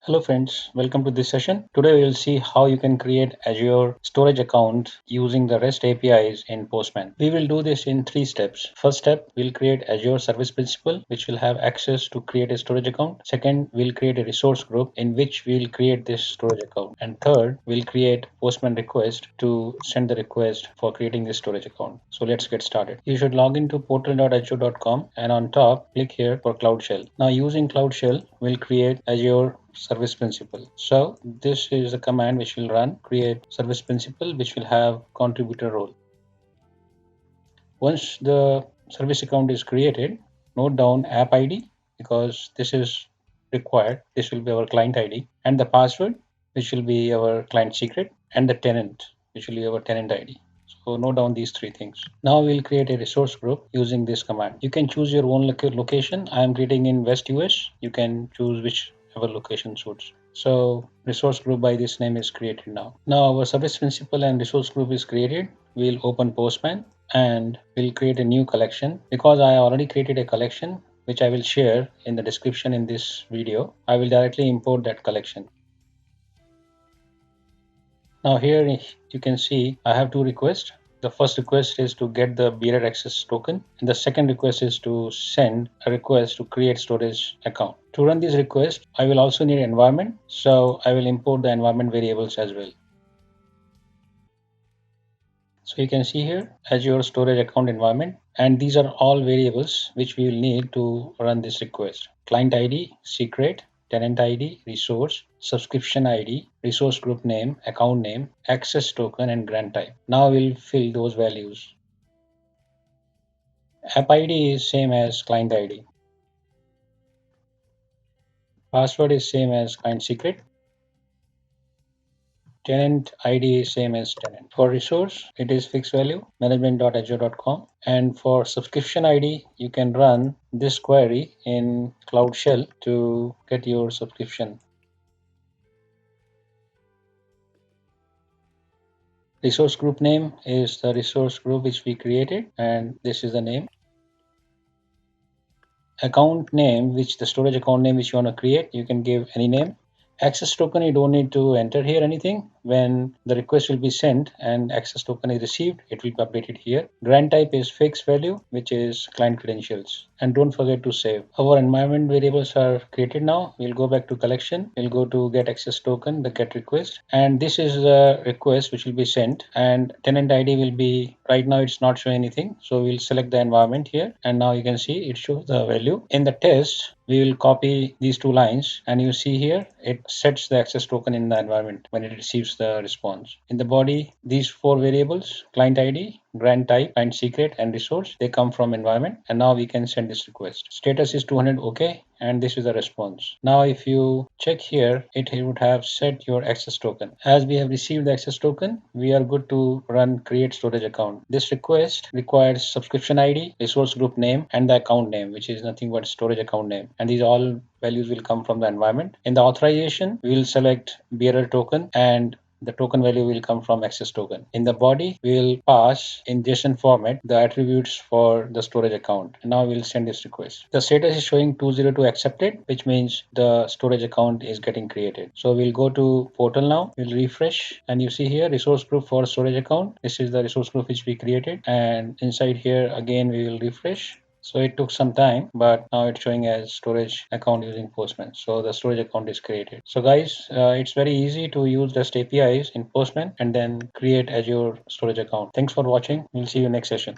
Hello friends, welcome to this session. Today we will see how you can create Azure storage account using the REST APIs in Postman. We will do this in 3 steps. First step, we'll create Azure Service Principal, which will have access to create a storage account. Second, we'll create a resource group in which we'll create this storage account. And third, we'll create Postman request to send the request for creating this storage account. So let's get started. You should log into portal.azure.com and on top, click here for Cloud Shell. Now using Cloud Shell, we'll create Azure service principal. So this is a command which will run create service principal, which will have contributor role. Once the service account is created, note down app ID because this is required. This will be our client ID and the password, which will be our client secret, and the tenant, which will be our tenant ID. So note down these 3 things. Now we'll create a resource group using this command. You can choose your own location. I am creating in West US. You can choose whichever location suits. So resource group by this name is created now. Now our service principal and resource group is created. We'll open Postman and we'll create a new collection. Because I already created a collection which I will share in the description in this video, I will directly import that collection. Now here you can see I have 2 requests. The first request is to get the bearer access token, and the second request is to send a request to create storage account. To run this request, I will also need environment, so I will import the environment variables as well. So you can see here Azure storage account environment, and these are all variables which we will need to run this request. Client ID, secret, tenant ID, resource, subscription ID, resource group name, account name, access token, and grant type. Now we'll fill those values. App ID is same as client ID. Password is same as client secret. Tenant ID is same as tenant. For resource, it is fixed value, management.azure.com. And for subscription ID, you can run this query in Cloud Shell to get your subscription. Resource group name is the resource group which we created, and this is the name. Account name, which the storage account name which you want to create, you can give any name. Access token, you don't need to enter here anything. When the request will be sent and access token is received, it will be updated here. Grant type is fixed value, which is client credentials. And don't forget to save. Our environment variables are created now. We'll go back to collection. We'll go to get access token, the get request. And this is the request which will be sent. And tenant ID will be, right now it's not showing anything. So we'll select the environment here. And now you can see it shows the value. In the test, we will copy these 2 lines, and you see here it sets the access token in the environment when it receives the response. In the body, these 4 variables, client ID, grant type, client secret, and resource, they come from environment. And now we can send this request. Status is 200 OK, and this is the response. Now if you check here, it would have set your access token. As we have received the access token, we are good to run create storage account. This request requires subscription ID, resource group name, and the account name, which is nothing but storage account name. And these all values will come from the environment. In the authorization, we will select bearer token, and the token value will come from access token. In the body, we will pass in JSON format the attributes for the storage account. And now we'll send this request. The status is showing 202 accepted, which means the storage account is getting created. So we'll go to portal now. We'll refresh, and you see here resource group for storage account. This is the resource group which we created, and inside here again we will refresh. So it took some time, but now it's showing as storage account using Postman. So the storage account is created. So guys, it's very easy to use REST APIs in Postman and then create Azure storage account. Thanks for watching. We'll see you next session.